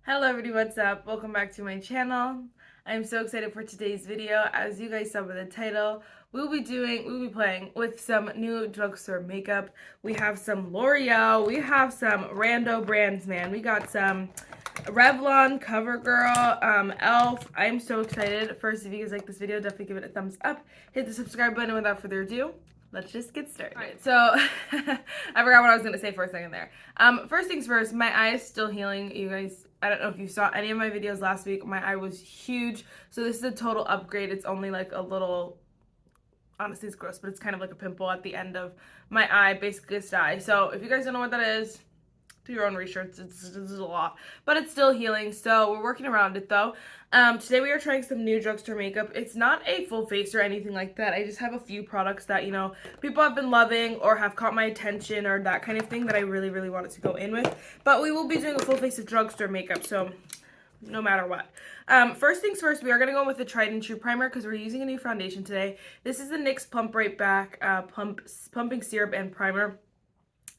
Hello everybody, what's up? Welcome back to my channel. I'm so excited for today's video. As you guys saw by the title, we'll be playing with some new drugstore makeup. We have some L'Oreal, we have some rando brands, man. We got some Revlon, Covergirl, e.l.f. I'm so excited. First, if you guys like this video, definitely give it a thumbs up. Hit the subscribe button. Without further ado, let's just get started. Alright, so I forgot what I was going to say for a second there. First things first, my eye is still healing. You guys, I don't know if you saw any of my videos last week. My eye was huge. So this is a total upgrade. It's only like a little, honestly it's gross, but it's kind of like a pimple at the end of my eye, basically a sty. So if you guys don't know what that is, do your own research. It's a lot, but it's still healing, so we're working around it though. Today we are trying some new drugstore makeup. It's not a full face or anything like that. I just have a few products that, you know, people have been loving or have caught my attention or that kind of thing that I really wanted to go in with. But we will be doing a full face of drugstore makeup, so no matter what. First things first, we are going to go with the Tried and True primer because we're using a new foundation today. This is the NYX Plump Right Back Plumping Serum and Primer.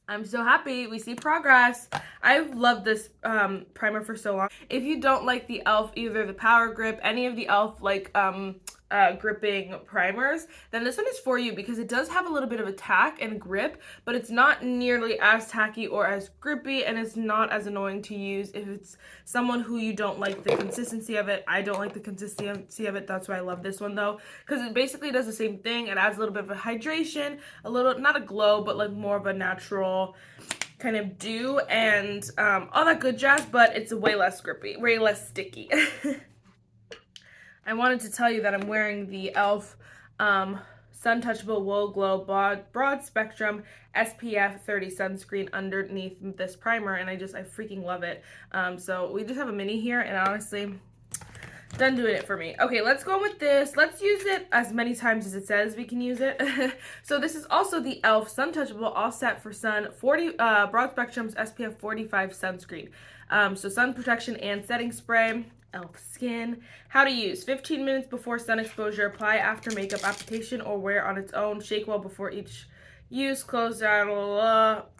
I'm so happy we see progress. I've loved this primer for so long. If you don't like the e.l.f., either the Power Grip, any of the e.l.f. like gripping primers, then this one is for you because it does have a little bit of a tack and grip, but it's not nearly as tacky or as grippy, and it's not as annoying to use if it's someone who you don't like the consistency of it. I don't like the consistency of it. That's why I love this one though, because it basically does the same thing. It adds a little bit of a hydration, a little, not a glow, but like more of a natural kind of dew and all that good jazz, but it's way less grippy, way less sticky. I wanted to tell you that I'm wearing the e.l.f. Suntouchable Wool Glow Broad Spectrum SPF 30 sunscreen underneath this primer, and I freaking love it. So we just have a mini here, and honestly, done doing it for me. Okay, let's go with this. Let's use it as many times as it says we can use it. So this is also the e.l.f. Suntouchable All Set for Sun 40 Broad Spectrum's SPF 45 sunscreen. So sun protection and setting spray. e.l.f. Skin. How to use: 15 minutes before sun exposure, apply after makeup application, or wear on its own. Shake well before each use. Close down.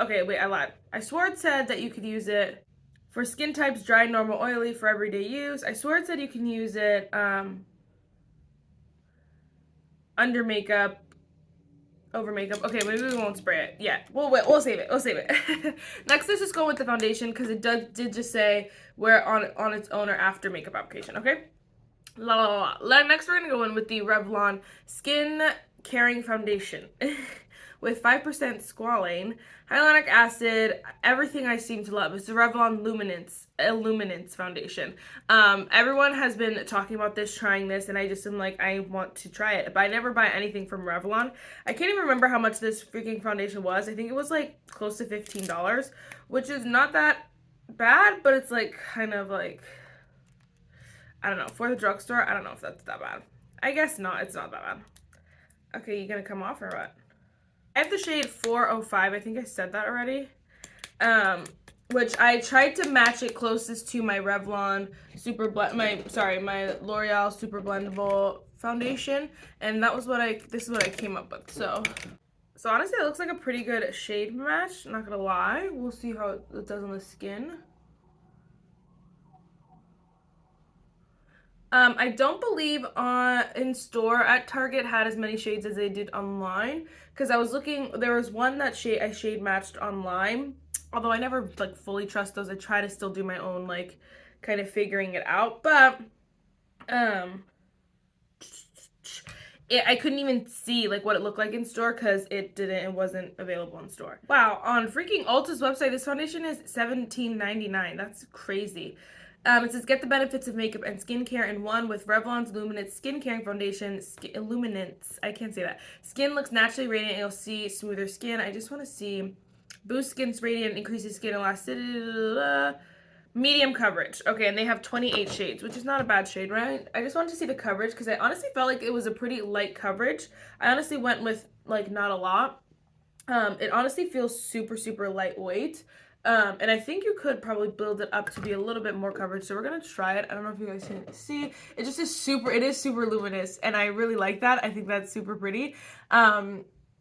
Okay, wait, I lied. I swore it said that you could use it for skin types: dry, normal, oily, for everyday use. I swear it said you can use it under makeup, over makeup. Okay, maybe we won't spray it. Yeah, we'll save it. We'll save it. Next, let's just go with the foundation because it did just say wear on its own or after makeup application. Okay. Next, we're gonna go in with the Revlon Skin Caring Foundation with 5% squalane, hyaluronic acid, everything I seem to love. It's the Revlon Illuminance foundation. Everyone has been talking about this, trying this, and I just am like, I want to try it. But I never buy anything from Revlon. I can't even remember how much this freaking foundation was. I think it was like close to $15, which is not that bad, but it's like kind of like, I don't know, for the drugstore, I don't know if that's that bad. I guess not, it's not that bad. Okay, you gonna come off or what? I have the shade 405, I think I said that already. Which I tried to match it closest to my Revlon my L'Oreal Super Blendable foundation, and this is what I came up with. So honestly, it looks like a pretty good shade match, not gonna lie. We'll see how it does on the skin. I don't believe in store at Target had as many shades as they did online, because I was looking, there was one that I shade matched online, although I never like fully trust those. I try to still do my own like kind of figuring it out, but I couldn't even see like what it looked like in store because it wasn't available in store. Wow, on freaking Ulta's website, this foundation is $17.99. That's crazy. It says, get the benefits of makeup and skincare in one with Revlon's Luminance Skin Caring Foundation. Illuminance. I can't say that. Skin looks naturally radiant and you'll see smoother skin. I just want to see. Boost skin's radiant, increases skin elasticity. Medium coverage. Okay, and they have 28 shades, which is not a bad shade, right? I just wanted to see the coverage because I honestly felt like it was a pretty light coverage. I honestly went with like not a lot. It honestly feels super lightweight. And I think you could probably build it up to be a little bit more coverage. So we're going to try it. I don't know if you guys can see. It just is it is super luminous. And I really like that. I think that's super pretty.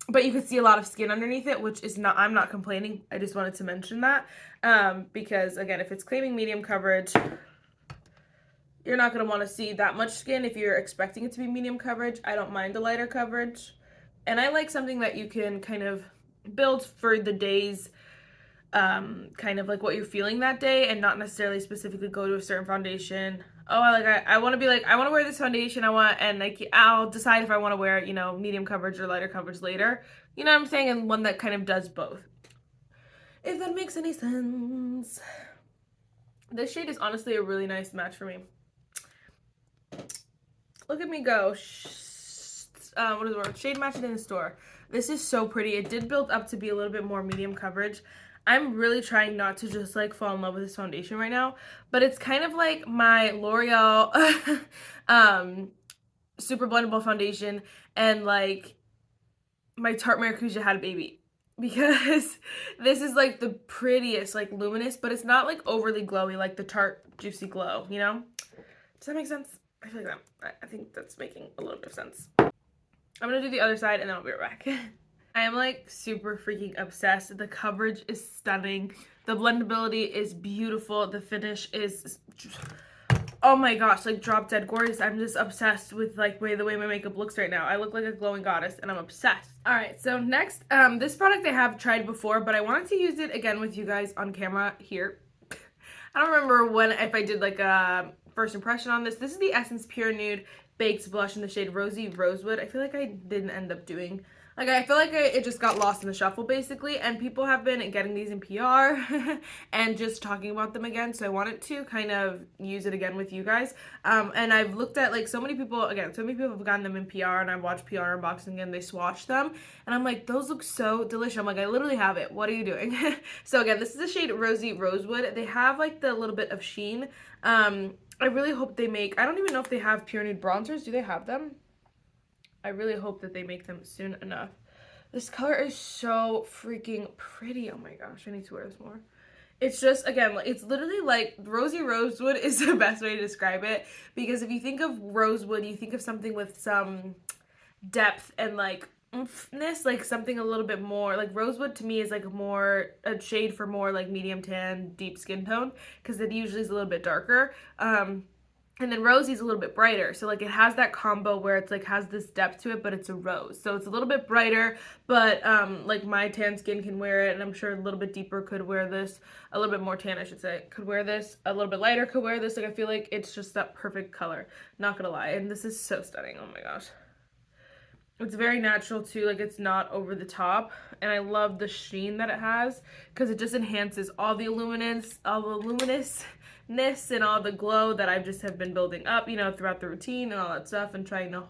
but you could see a lot of skin underneath it, which is not, I'm not complaining. I just wanted to mention that because again, if it's claiming medium coverage, you're not going to want to see that much skin if you're expecting it to be medium coverage. I don't mind the lighter coverage. And I like something that you can kind of build for the days, kind of like what you're feeling that day, and not necessarily specifically go to a certain foundation. Oh, I want to be like, I want to wear this foundation, and like I'll decide if I want to wear, you know, medium coverage or lighter coverage later. You know what I'm saying? And one that kind of does both. If that makes any sense. This shade is honestly a really nice match for me. Look at me go. What is the word? Shade match it in the store. This is so pretty. It did build up to be a little bit more medium coverage. I'm really trying not to just like fall in love with this foundation right now, but it's kind of like my L'Oreal super blendable foundation and like my Tarte Maracuja had a baby, because this is like the prettiest, like luminous, but it's not like overly glowy like the Tarte Juicy Glow, you know? Does that make sense? I feel like I think that's making a little bit of sense. I'm gonna do the other side and then I'll be right back. I am like super freaking obsessed. The coverage is stunning. The blendability is beautiful. The finish is, oh my gosh, like drop dead gorgeous. I'm just obsessed with like the way my makeup looks right now. I look like a glowing goddess and I'm obsessed. All right, so next, this product I have tried before, but I wanted to use it again with you guys on camera here. I don't remember if I did like a first impression on this. This is the Essence Pure Nude Baked Blush in the shade Rosy Rosewood. I feel like I didn't end up doing, like I feel like it just got lost in the shuffle basically, and people have been getting these in PR and just talking about them again, so I wanted to kind of use it again with you guys. And I've looked at like so many people have gotten them in PR, and I've watched PR unboxing and they swatched them, and I'm like, those look so delicious. I'm like, I literally have it. What are you doing? So again, this is the shade Rosy Rosewood. They have like the little bit of sheen. I really hope they make, I don't even know if they have Pure Nude bronzers. Do they have them? I really hope that they make them soon enough. This color is so freaking pretty. Oh my gosh, I need to wear this more. It's just, again, it's literally like Rosy Rosewood is the best way to describe it, because if you think of rosewood, you think of something with some depth and like oomphness, like something a little bit more, like rosewood to me is like a shade for more like medium tan, deep skin tone, because it usually is a little bit darker. And then Rosy's a little bit brighter, so like it has that combo where it's like has this depth to it, but it's a rose, so it's a little bit brighter, but like my tan skin can wear it, and I'm sure a little bit deeper could wear this, a little bit more tan I should say, could wear this, a little bit lighter could wear this. Like I feel like it's just that perfect color, not gonna lie. And this is so stunning. Oh my gosh, it's very natural too, like it's not over the top, and I love the sheen that it has because it just enhances all the luminousness and all the glow that I just have been building up, you know, throughout the routine and all that stuff, and trying to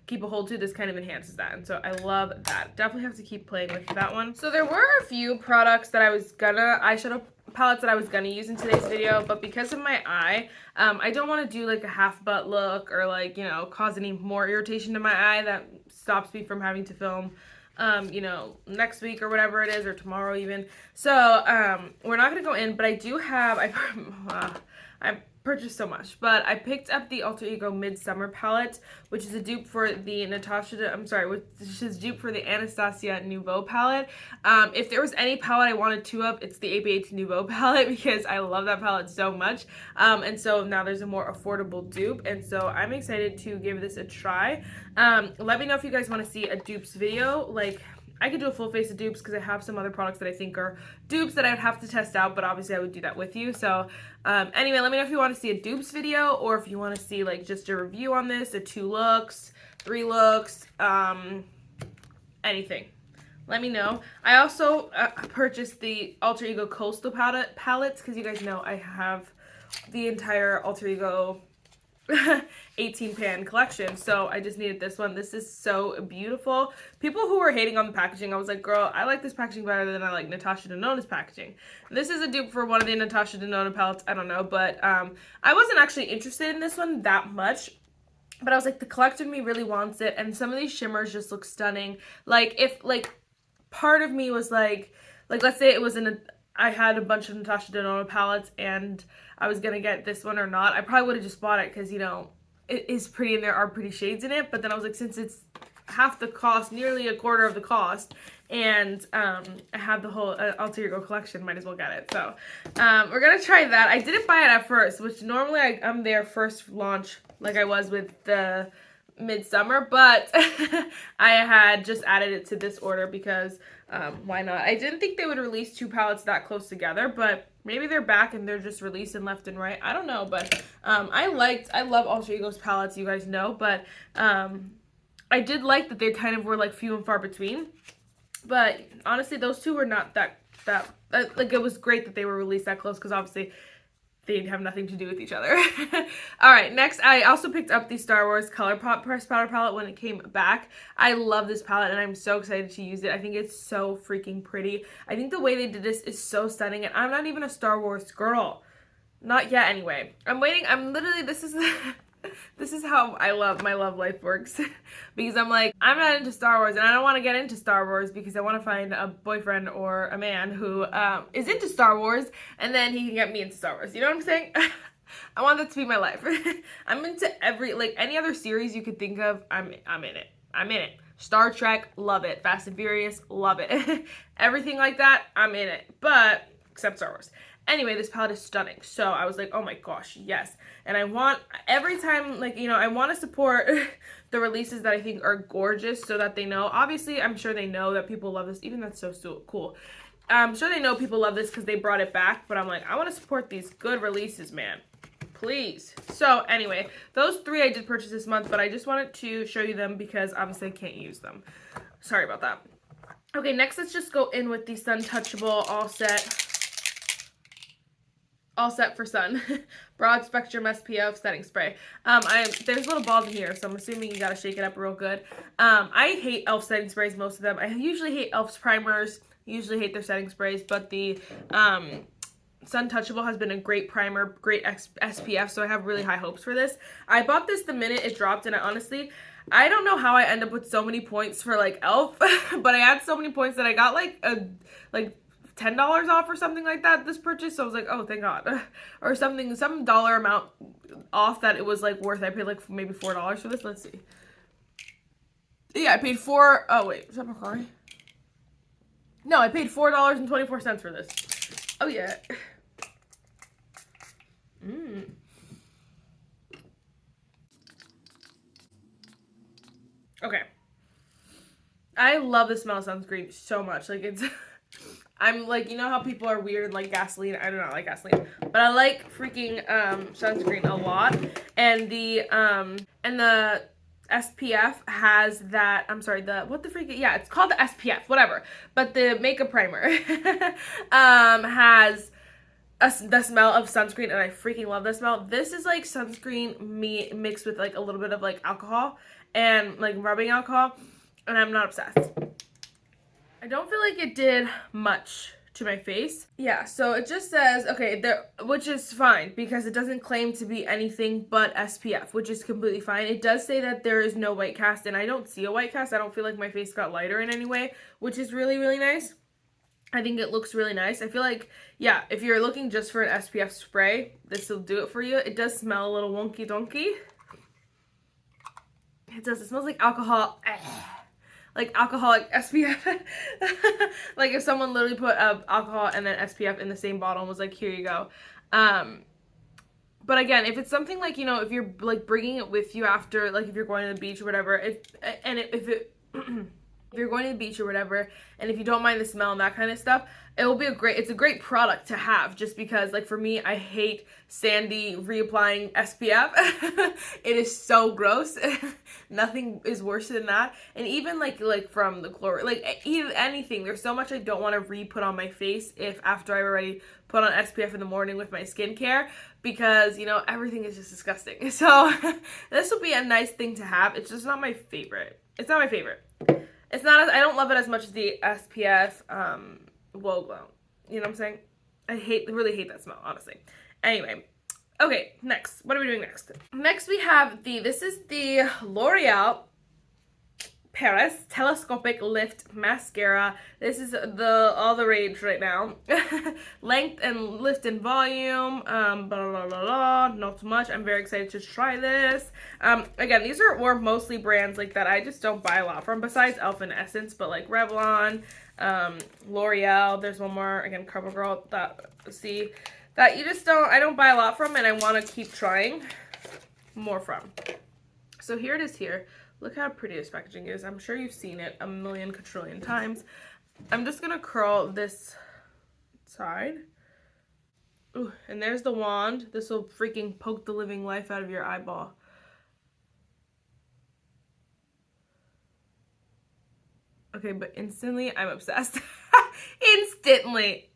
keep a hold to. This kind of enhances that, and so I love that. Definitely have to keep playing with that one. So there were a few products that eyeshadow palettes that I was gonna use in today's video, but because of my eye, I don't want to do like a half butt look or like, you know, cause any more irritation to my eye that stops me from having to film you know, next week or whatever it is, or tomorrow even. So we're not gonna go in, but I do have, I purchased so much, but I picked up the Alter Ego Midsummer palette, which is a dupe for the which is dupe for the Anastasia Nouveau palette. If there was any palette I wanted two of, it's the ABH Nouveau palette, because I love that palette so much. And so now there's a more affordable dupe, and so I'm excited to give this a try. Let me know if you guys want to see a dupes video. Like, I could do a full face of dupes because I have some other products that I think are dupes that I would have to test out, but obviously I would do that with you. So anyway, let me know if you want to see a dupes video, or if you want to see like just a review on this, a 2 looks, 3 looks, anything. Let me know. I also purchased the Alter Ego Coastal palettes because you guys know I have the entire Alter Ego 18 pan collection, so I just needed this one. This is so beautiful. People who were hating on the packaging, I was like, girl, I like this packaging better than I like Natasha Denona's packaging. This is a dupe for one of the Natasha Denona palettes. I don't know, but I wasn't actually interested in this one that much, but I was like, the collector in me really wants it, and some of these shimmers just look stunning. Like, if like part of me was like let's say it was I had a bunch of Natasha Denona palettes and I was gonna get this one or not, I probably would have just bought it because, you know, it is pretty and there are pretty shades in it. But then I was like, since it's half the cost, nearly a quarter of the cost, and I have the whole Alter Ego collection. Might as well get it. So we're gonna try that. I didn't buy it at first, which normally I'm their first launch, like I was with the Midsummer, but I had just added it to this order because why not? I didn't think they would release 2 palettes that close together, but maybe they're back and they're just releasing left and right. I don't know, but I love Alter Ego's palettes, you guys know, but I did like that they kind of were like few and far between. But honestly, those two were not that like, it was great that they were released that close because obviously they have nothing to do with each other. All right, next, I also picked up the Star Wars ColourPop Pressed Powder Palette when it came back. I love this palette, and I'm so excited to use it. I think it's so freaking pretty. I think the way they did this is so stunning, and I'm not even a Star Wars girl. Not yet, anyway. I'm waiting. I'm literally, this is this is how my love life works. Because I'm like, I'm not into Star Wars, and I don't want to get into Star Wars because I want to find a boyfriend or a man who is into Star Wars, and then he can get me into Star Wars. You know what I'm saying? I want that to be my life. I'm into every, like, any other series you could think of, I'm in it. I'm in it. Star Trek, love it. Fast and Furious, love it. Everything like that, I'm in it. But, except Star Wars. Anyway, this palette is stunning. So I was like, oh my gosh, yes. And I want, every time, like, you know, I want to support the releases that I think are gorgeous so that they know. Obviously, I'm sure they know that people love this. Even that's so cool. I'm sure they know people love this because they brought it back. But I'm like, I want to support these good releases, man. Please. So anyway, those 3 I did purchase this month, but I just wanted to show you them because obviously I can't use them. Sorry about that. Okay, next let's just go in with the Suntouchable All Set for Sun Broad Spectrum SPF Setting Spray. There's little balls in here, so I'm assuming you gotta shake it up real good. I hate e.l.f. setting sprays, most of them. I usually hate e.l.f.'s primers, usually hate their setting sprays, but the Suntouchable has been a great primer, great SPF, so I have really high hopes for this. I bought this the minute it dropped, and I don't know how I end up with so many points for like e.l.f., but I had so many points that I got like $10 off or something like that this purchase. So I was like, oh, thank God. Or something, some dollar amount off that it was like worth. I paid like maybe $4 for this. Let's see. Yeah, I paid oh wait, is that Mercari? No, I paid $4.24 for this. Oh yeah. Okay. I love the smell of sunscreen so much. Like, it's I'm like, you know how people are weird and like gasoline? I do not like gasoline, but I like freaking sunscreen a lot. And the SPF has that, I'm sorry, yeah, it's called the SPF, whatever. But the makeup primer has the smell of sunscreen, and I freaking love the smell. This is like sunscreen mixed with like a little bit of like alcohol and like rubbing alcohol, and I'm not obsessed. I don't feel like it did much to my face. Yeah, so it just says, okay, which is fine because it doesn't claim to be anything but SPF, which is completely fine. It does say that there is no white cast, and I don't see a white cast. I don't feel like my face got lighter in any way, which is really, really nice. I think it looks really nice. I feel like, yeah, if you're looking just for an SPF spray, this will do it for you. It does smell a little wonky donkey. It does. It smells like alcohol. Like alcoholic SPF. Like if someone literally put alcohol and then SPF in the same bottle and was like, here you go. But again, if it's something like, you know, if you're like bringing it with you after, like if you're going to the beach or whatever, if you're going to the beach or whatever, and if you don't mind the smell and that kind of stuff, it's a great product to have, just because, like, for me, I hate sandy reapplying SPF. It is so gross. Nothing is worse than that. And even like from the chlorine, like even anything, there's so much I don't want to re-put on my face if after I've already put on SPF in the morning with my skincare, because, you know, everything is just disgusting. So this will be a nice thing to have. It's just not my favorite. It's not my favorite. It's not I don't love it as much as the SPF Glow Glow. You know what I'm saying? I really hate that smell, honestly. Anyway, okay, next. What are we doing next? Next we have this is the L'Oreal Paris Telescopic Lift Mascara. This is all the rage right now. Length and lift and volume, blah, blah, blah, blah, not too much. I'm very excited to try this. Again, these are mostly brands like that I just don't buy a lot from, besides Elf and Essence, but like Revlon, L'Oreal, there's one more, again, Covergirl, that you just I don't buy a lot from, and I want to keep trying more from. So here it is here. Look how pretty this packaging is. I'm sure you've seen it a million quadrillion times. I'm just gonna curl this side. Ooh, and there's the wand. This will freaking poke the living life out of your eyeball. Okay, but instantly, I'm obsessed. Instantly.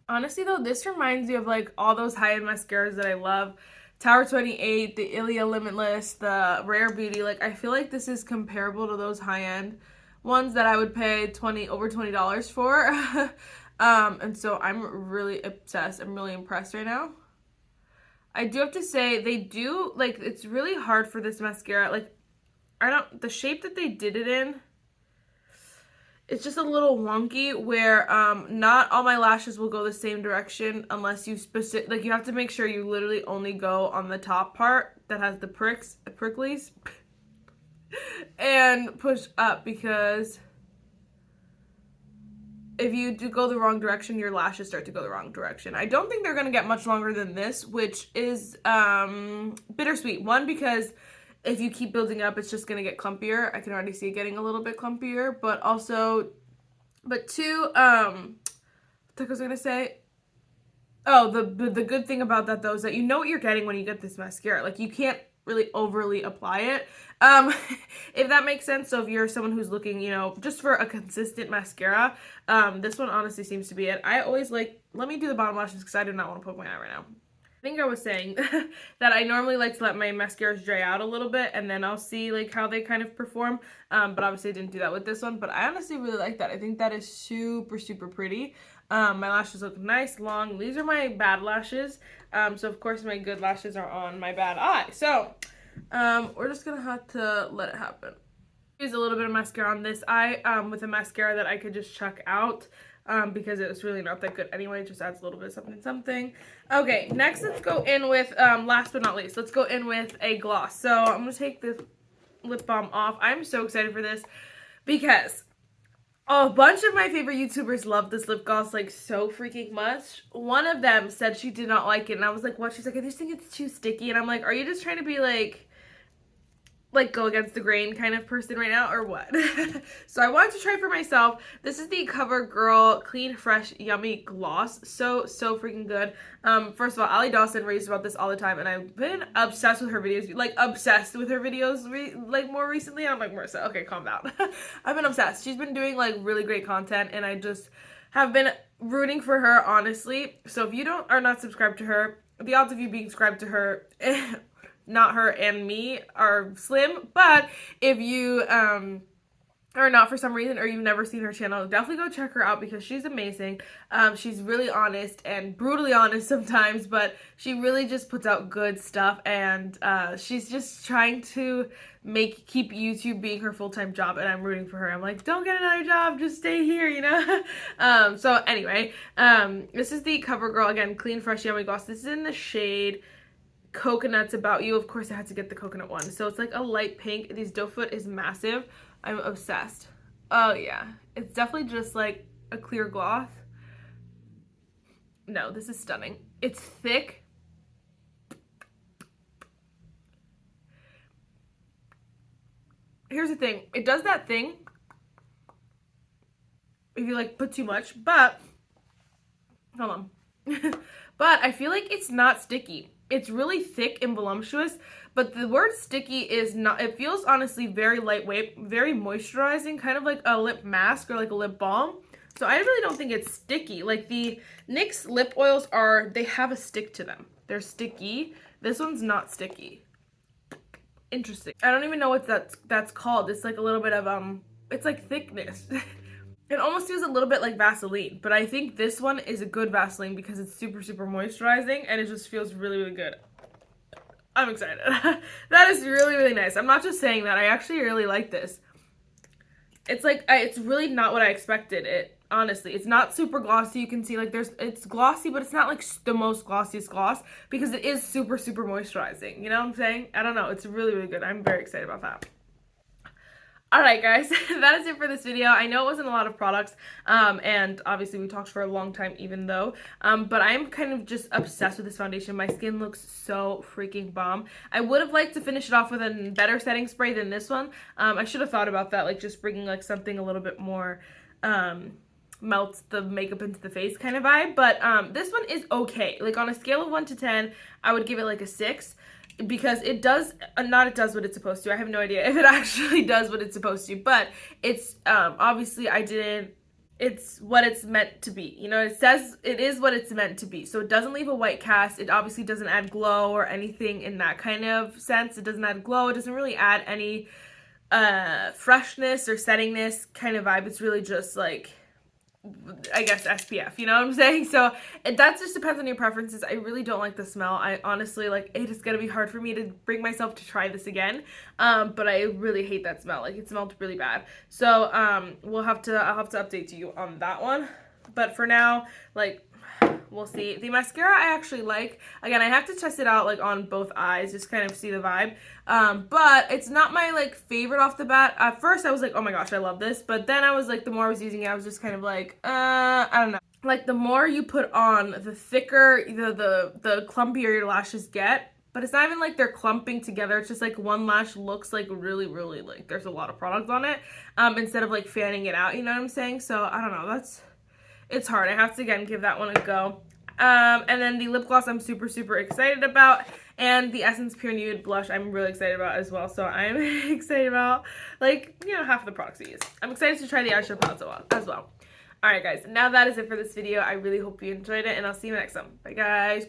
Honestly though, this reminds me of like all those high-end mascaras that I love. Tower 28, the Ilia Limitless, the Rare Beauty. Like, I feel like this is comparable to those high-end ones that I would pay over $20 for. And so I'm really obsessed. I'm really impressed right now. I do have to say, they do, like, it's really hard for this mascara. Like, the shape that they did it in, it's just a little wonky where not all my lashes will go the same direction unless you you have to make sure you literally only go on the top part that has the pricklies and push up, because if you do go the wrong direction, your lashes start to go the wrong direction. I don't think they're going to get much longer than this, which is bittersweet. One, because if you keep building up, it's just going to get clumpier. I can already see it getting a little bit clumpier, but two, what was I going to say? Oh, the good thing about that though is that you know what you're getting when you get this mascara. Like, you can't really overly apply it, if that makes sense. So if you're someone who's looking, you know, just for a consistent mascara, this one honestly seems to be it. I always let me do the bottom lashes because I do not want to poke my eye right now. I think I was saying that I normally like to let my mascaras dry out a little bit and then I'll see like how they kind of perform, but obviously I didn't do that with this one. But I honestly really like that. I think that is super, super pretty. My lashes look nice, long. These are my bad lashes, so of course my good lashes are on my bad eye. So we're just gonna have to let it happen. Use a little bit of mascara on this eye with a mascara that I could just chuck out. Because it was really not that good anyway. It just adds a little bit of something, something. Okay, next let's go in with, last but not least, let's go in with a gloss. So I'm going to take this lip balm off. I'm so excited for this because a bunch of my favorite YouTubers love this lip gloss like so freaking much. One of them said she did not like it and I was like, what? She's like, I just think it's too sticky. And I'm like, are you just trying to be like go against the grain kind of person right now or what? So I wanted to try for myself. This is the Covergirl Clean Fresh Yummy Gloss. So freaking good. First of all, Ali Dawson raves about this all the time and I've been obsessed with her videos, like obsessed with her videos like more recently. I'm like, Marissa, okay, calm down. I've been obsessed. She's been doing like really great content and I just have been rooting for her, honestly. So if you are not subscribed to her, the odds of you being subscribed to her not her and me are slim, but if you are not for some reason or you've never seen her channel, definitely go check her out because she's amazing. She's really honest and brutally honest sometimes, but she really just puts out good stuff, and she's just trying to keep YouTube being her full-time job, and I'm rooting for her. I'm like, don't get another job, just stay here, you know? So anyway, this is the Covergirl, again, Clean Fresh Yummy Gloss. This is in the shade Coconut's About You. Of course I had to get the coconut one. So it's like a light pink. This doe foot is massive. I'm obsessed. Oh yeah, it's definitely just like a clear gloss. No, this is stunning. It's thick. Here's the thing, it does that thing if you like put too much, but hold on. But I feel like it's not sticky. It's really thick and voluptuous, but the word sticky is not. It feels honestly very lightweight, very moisturizing, kind of like a lip mask or like a lip balm. So I really don't think it's sticky. Like the NYX lip oils they have a stick to them. They're sticky. This one's not sticky. Interesting. I don't even know what that's called. It's like a little bit of it's like thickness. It almost feels a little bit like Vaseline, but I think this one is a good Vaseline because it's super, super moisturizing and it just feels really, really good. I'm excited. That is really, really nice. I'm not just saying that. I actually really like this. It's like, it's really not what I expected. Honestly, it's not super glossy. You can see like it's glossy, but it's not like the most glossiest gloss because it is super, super moisturizing. You know what I'm saying? I don't know. It's really, really good. I'm very excited about that. Alright guys, that is it for this video. I know it wasn't a lot of products, and obviously we talked for a long time even though, but I'm kind of just obsessed with this foundation. My skin looks so freaking bomb. I would have liked to finish it off with a better setting spray than this one. I should have thought about that, like just bringing like something a little bit more, melts the makeup into the face kind of vibe, but this one is okay. Like on a scale of 1 to 10, I would give it like a 6. Because it does, it does what it's supposed to. I have no idea if it actually does what it's supposed to, but it's, obviously it's what it's meant to be. You know, it says it is what it's meant to be. So it doesn't leave a white cast. It obviously doesn't add glow or anything in that kind of sense. It doesn't add glow. It doesn't really add any, freshness or settingness kind of vibe. It's really just like, I guess SPF, you know what I'm saying? So that just depends on your preferences. I really don't like the smell. I honestly, like, it is gonna be hard for me to bring myself to try this again, but I really hate that smell. Like, it smelled really bad. So I'll have to update you on that one, but for now, like, we'll see. The mascara I actually like. Again, I have to test it out like on both eyes, just kind of see the vibe. But it's not my like favorite off the bat. At first I was like, oh my gosh, I love this. But then I was like, the more I was using it, I was just kind of like, I don't know. Like the more you put on, the thicker, the clumpier your lashes get. But it's not even like they're clumping together. It's just like one lash looks like really, really like there's a lot of product on it. Instead of like fanning it out, you know what I'm saying? So I don't know, it's hard. I have to, again, give that one a go. And then the lip gloss I'm super, super excited about. And the Essence Pure Nude blush I'm really excited about as well. So I'm excited about, like, you know, half of the products we use. I'm excited to try the eyeshadow palette as well. Alright guys, now that is it for this video. I really hope you enjoyed it, and I'll see you next time. Bye guys.